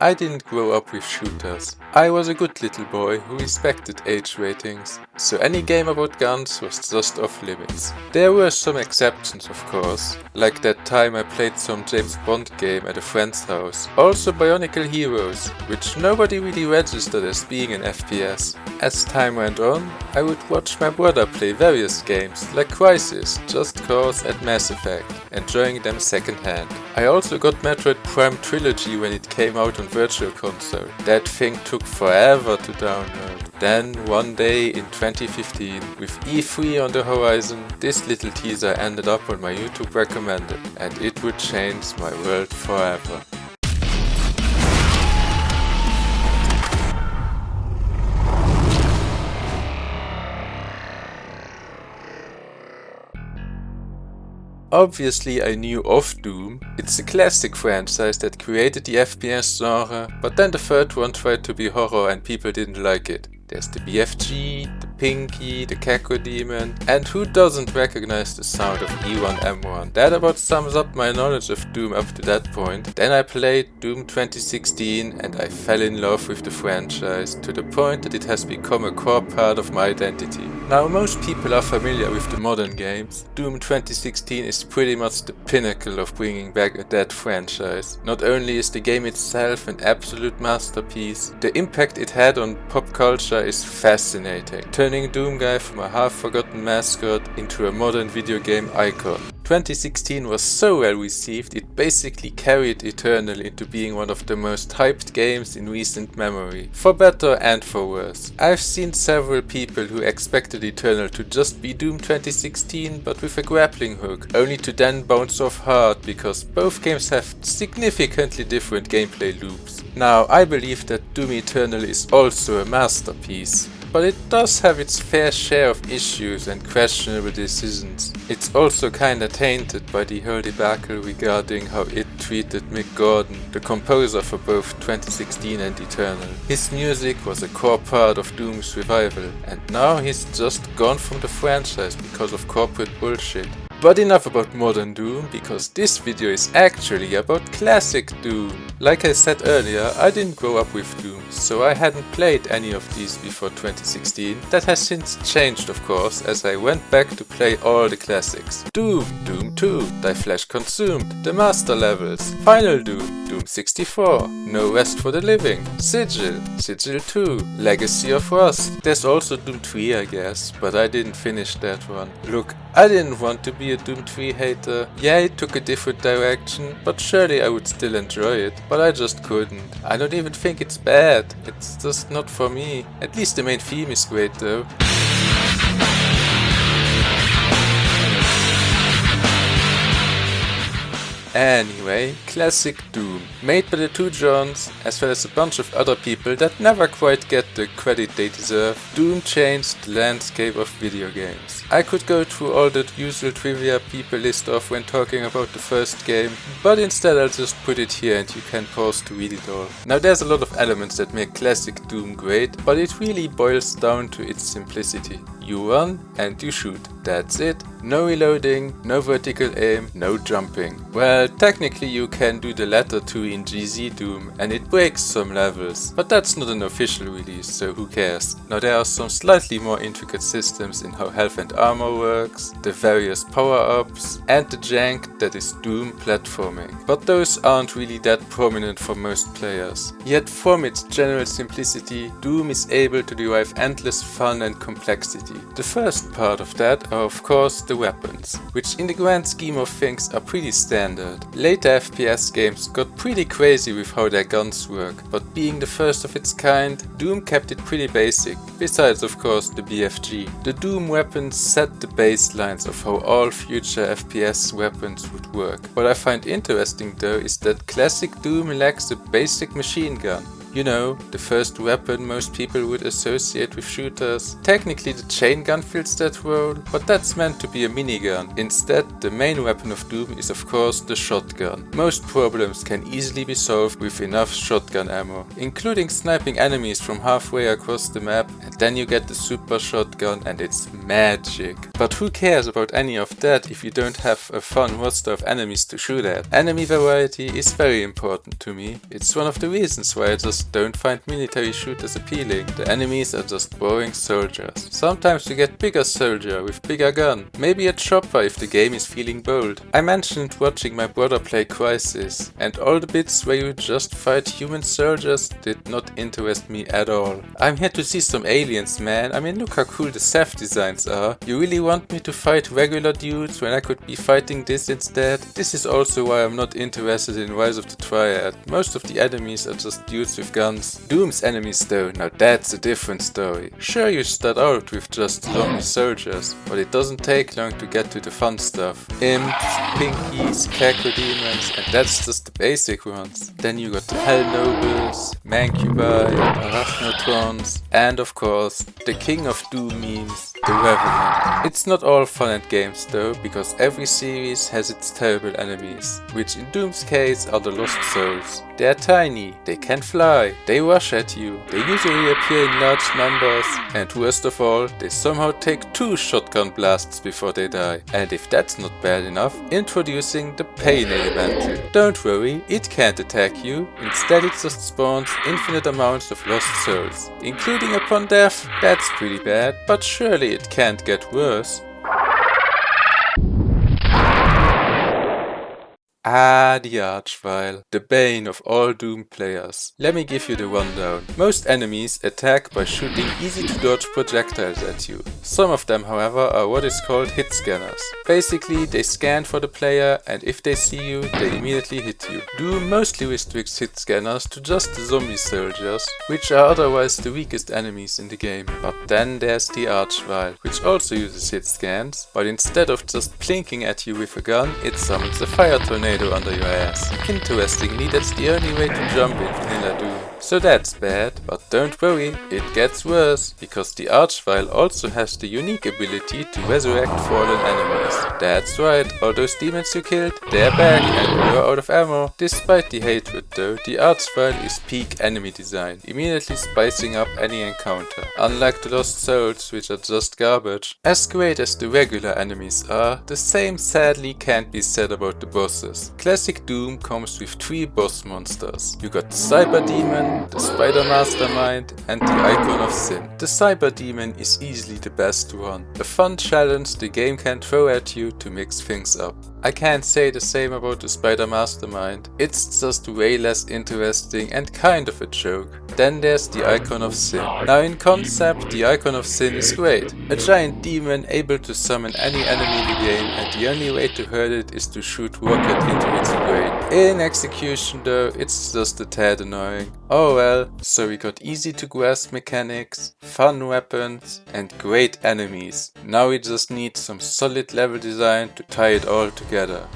I didn't grow up with shooters. I was a good little boy who respected age ratings, so any game about guns was just off limits. There were some exceptions, of course, like that time I played some James Bond game at a friend's house. Also Bionicle Heroes, which nobody really registered as being an FPS. As time went on, I would watch my brother play various games like Crysis, Just Cause and Mass Effect, enjoying them secondhand. I also got Metroid Prime Trilogy when it came out on Virtual Console. That thing took forever to download. Then, one day in 2015, with E3 on the horizon, this little teaser ended up on my YouTube recommended, and it would change my world forever. Obviously I knew of Doom. It's a classic franchise that created the FPS genre, but then the third one tried to be horror and people didn't like it. There's the BFG, the Pinky, the Cacodemon, and who doesn't recognize the sound of E1M1? That about sums up my knowledge of Doom up to that point. Then I played Doom 2016 and I fell in love with the franchise to the point that it has become a core part of my identity. Now most people are familiar with the modern games. Doom 2016 is pretty much the pinnacle of bringing back a dead franchise. Not only is the game itself an absolute masterpiece, the impact it had on pop culture is fascinating, turning Doomguy from a half-forgotten mascot into a modern video game icon. 2016 was so well received, it basically carried Eternal into being one of the most hyped games in recent memory, for better and for worse. I've seen several people who expected Eternal to just be Doom 2016 but with a grappling hook, only to then bounce off hard because both games have significantly different gameplay loops. Now, I believe that Doom Eternal is also a masterpiece, but it does have its fair share of issues and questionable decisions. It's also kinda tainted by the whole debacle regarding how it treated Mick Gordon, the composer for both 2016 and Eternal. His music was a core part of Doom's revival, and now he's just gone from the franchise because of corporate bullshit. But enough about modern Doom, because this video is actually about classic Doom. Like I said earlier, I didn't grow up with Doom, so I hadn't played any of these before 2016. That has since changed, of course, as I went back to play all the classics. Doom, Doom 2, Die Flesh Consumed, the Master Levels, Final Doom, Doom 64, No Rest for the Living, Sigil, Sigil 2, Legacy of Rust. There's also Doom 3 I guess, but I didn't finish that one. Look, I didn't want to be a Doom 3 hater. Yeah, it took a different direction, but surely I would still enjoy it. But I just couldn't. I don't even think it's bad. It's just not for me. At least the main theme is great though. Anyway, classic Doom, made by the two Johns, as well as a bunch of other people that never quite get the credit they deserve. Doom changed the landscape of video games. I could go through all the usual trivia people list off when talking about the first game, but instead I'll just put it here and you can pause to read it all. Now there's a lot of elements that make classic Doom great, but it really boils down to its simplicity. You run and you shoot. That's it. No reloading, no vertical aim, no jumping. Well, technically you can do the latter too in GZ Doom, and it breaks some levels, but that's not an official release, so who cares. Now there are some slightly more intricate systems in how health and armor works, the various power-ups, and the jank that is Doom platforming. But those aren't really that prominent for most players. Yet from its general simplicity, Doom is able to derive endless fun and complexity. The first part of that are of course the weapons, which in the grand scheme of things are pretty standard. Later FPS games got pretty crazy with how their guns work, but being the first of its kind, Doom kept it pretty basic, besides of course the BFG. The Doom weapons set the baselines of how all future FPS weapons would work. What I find interesting though is that classic Doom lacks a basic machine gun. You know, the first weapon most people would associate with shooters. Technically the chain gun fills that role, but that's meant to be a minigun. Instead, the main weapon of Doom is of course the shotgun. Most problems can easily be solved with enough shotgun ammo, including sniping enemies from halfway across the map, and then you get the super shotgun and it's magic. But who cares about any of that if you don't have a fun roster of enemies to shoot at? Enemy variety is very important to me. It's one of the reasons why I just don't find military shooters appealing. The enemies are just boring soldiers. Sometimes you get bigger soldier with bigger gun, maybe a chopper if the game is feeling bold. I mentioned watching my brother play Crysis, and all the bits where you just fight human soldiers did not interest me at all. I'm here to see some aliens, man. I mean, look how cool the Seth designs are. You really want me to fight regular dudes when I could be fighting this instead? This is also why I'm not interested in Rise of the Triad. Most of the enemies are just dudes with guns. Doom's enemies though, now that's a different story. Sure, you start out with just zombie soldiers, but it doesn't take long to get to the fun stuff. Imps, pinkies, cacodemons, and that's just the basic ones. Then you got the Hell Nobles, Mancubi, Arachnotrons, and of course, the king of Doom memes, the Revenant. It's not all fun and games though, because every series has its terrible enemies, which in Doom's case are the Lost Souls. They're tiny, they can fly, they rush at you, they usually appear in large numbers, and worst of all, they somehow take 2 shotgun blasts before they die. And if that's not bad enough, introducing the Pain Elemental. Don't worry, it can't attack you, instead it just spawns infinite amounts of lost souls. Including upon death, that's pretty bad, but surely it can't get worse. Ah, the Archvile, the bane of all Doom players. Let me give you the rundown. Most enemies attack by shooting easy to dodge projectiles at you. Some of them, however, are what is called hit scanners. Basically, they scan for the player, and if they see you, they immediately hit you. Doom mostly restricts hit scanners to just the zombie soldiers, which are otherwise the weakest enemies in the game. But then there's the Archvile, which also uses hit scans, but instead of just plinking at you with a gun, it summons a fire tornado under your ass. Interestingly, that's the only way to jump in vanilla Doom. So that's bad, but don't worry, it gets worse, because the Archvile also has the unique ability to resurrect fallen enemies. That's right, all those demons you killed, they're back and you're out of ammo. Despite the hatred though, the Archvile is peak enemy design, immediately spicing up any encounter. Unlike the Lost Souls, which are just garbage. As great as the regular enemies are, the same sadly can't be said about the bosses. Classic Doom comes with 3 boss monsters. You got the Cyber Demon, the Spider Mastermind, and the Icon of Sin. The Cyber Demon is easily the best one. A fun challenge the game can throw at you to mix things up. I can't say the same about the Spider Mastermind. It's just way less interesting and kind of a joke. Then there's the Icon of Sin. Now in concept, the Icon of Sin is great. A giant demon able to summon any enemy in the game, and the only way to hurt it is to shoot rocket into its brain. In execution though, it's just a tad annoying. Oh well, so we got easy to grasp mechanics, fun weapons, and great enemies. Now we just need some solid level design to tie it all together.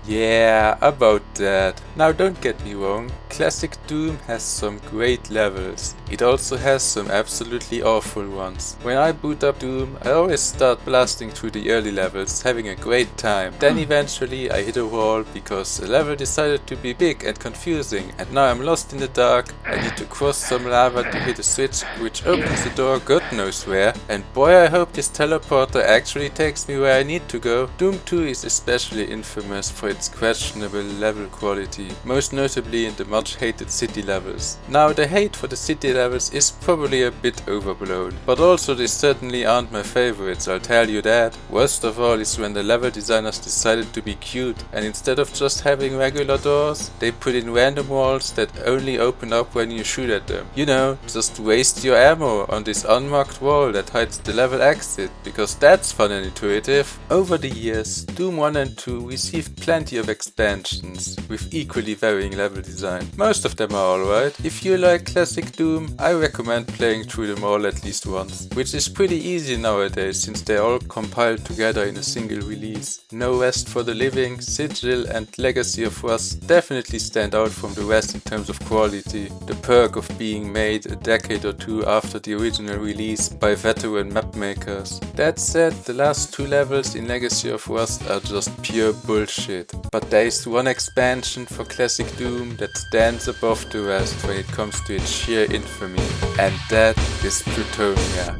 Yeah, about that. Now don't get me wrong, Classic Doom has some great levels. It also has some absolutely awful ones. When I boot up Doom, I always start blasting through the early levels, having a great time. Then eventually I hit a wall because the level decided to be big and confusing, and now I'm lost in the dark. I need to cross some lava to hit a switch which opens the door God knows where, and boy I hope this teleporter actually takes me where I need to go. Doom 2 is especially infamous for its questionable level quality, most notably in the much hated city levels. Now the hate for the city levels is probably a bit overblown, but also they certainly aren't my favorites, I'll tell you that. Worst of all is when the level designers decided to be cute, and instead of just having regular doors, they put in random walls that only open up when you shoot at them. You know, just waste your ammo on this unmarked wall that hides the level exit, because that's fun and intuitive. Over the years, Doom 1 and 2 received plenty plenty of expansions with equally varying level design. Most of them are alright. If you like classic Doom, I recommend playing through them all at least once, which is pretty easy nowadays since they're all compiled together in a single release. No Rest for the Living, Sigil and Legacy of Rust definitely stand out from the rest in terms of quality, the perk of being made a decade or two after the original release by veteran map makers. That said, the last two levels in Legacy of Rust are just pure bullshit. But there is one expansion for classic Doom that stands above the rest when it comes to its sheer infamy, and that is Plutonia.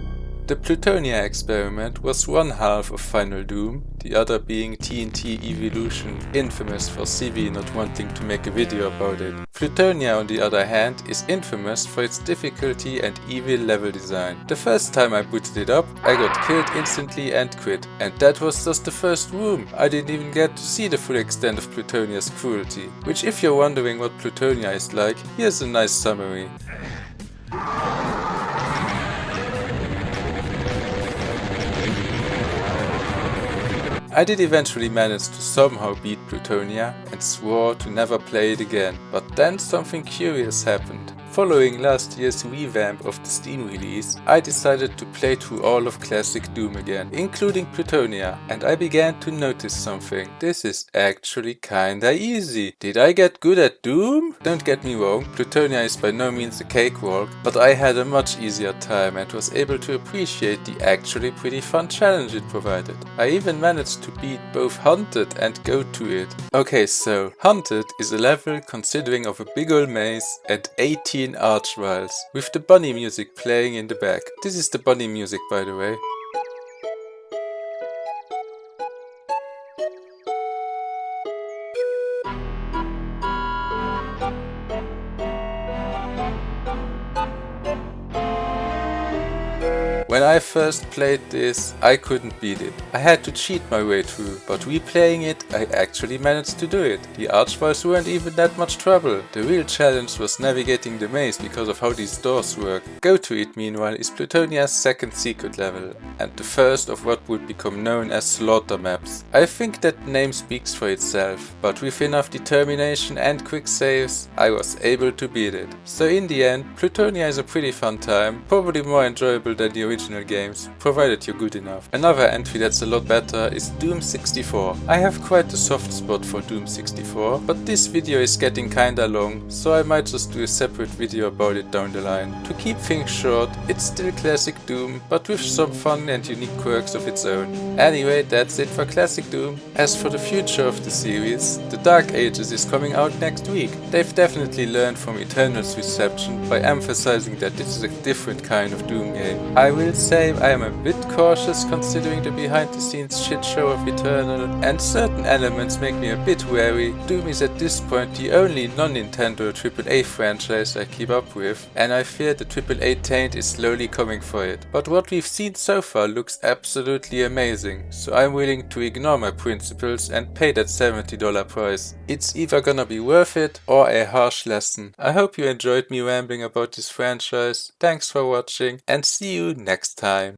The Plutonia experiment was one half of Final Doom, the other being TNT Evolution, infamous for CV not wanting to make a video about it. Plutonia, on the other hand, is infamous for its difficulty and evil level design. The first time I booted it up, I got killed instantly and quit. And that was just the first room. I didn't even get to see the full extent of Plutonia's cruelty. Which, if you're wondering what Plutonia is like, here's a nice summary. I did eventually manage to somehow beat Plutonia and swore to never play it again, but then something curious happened. Following last year's revamp of the Steam release, I decided to play through all of classic Doom again, including Plutonia, and I began to notice something. This is actually kinda easy. Did I get good at Doom? Don't get me wrong, Plutonia is by no means a cakewalk, but I had a much easier time and was able to appreciate the actually pretty fun challenge it provided. I even managed to beat both Hunted and Go To It. Okay, so Hunted is a level consisting of a big ol' maze and 18 archviles, with the bunny music playing in the back. This is the bunny music, by the way. When I first played this, I couldn't beat it. I had to cheat my way through, but replaying it, I actually managed to do it. The archviles weren't even that much trouble. The real challenge was navigating the maze because of how these doors work. Go To It, meanwhile, is Plutonia's second secret level, and the first of what would become known as slaughter maps. I think that name speaks for itself, but with enough determination and quick saves, I was able to beat it. So in the end, Plutonia is a pretty fun time, probably more enjoyable than the original games, provided you're good enough. Another entry that's a lot better is Doom 64. I have quite a soft spot for Doom 64, but this video is getting kinda long, so I might just do a separate video about it down the line. To keep things short, it's still classic Doom, but with some fun and unique quirks of its own. Anyway, that's it for classic Doom. As for the future of the series, The Dark Ages is coming out next week. They've definitely learned from Eternal's reception by emphasizing that this is a different kind of Doom game. I will say I am a bit cautious considering the behind the scenes shit show of Eternal, and certain elements make me a bit wary. Doom is at this point the only non-Nintendo AAA franchise I keep up with, and I fear the AAA taint is slowly coming for it. But what we've seen so far looks absolutely amazing, so I'm willing to ignore my principles and pay that $70 price. It's either gonna be worth it or a harsh lesson. I hope you enjoyed me rambling about this franchise. Thanks for watching and see you next time.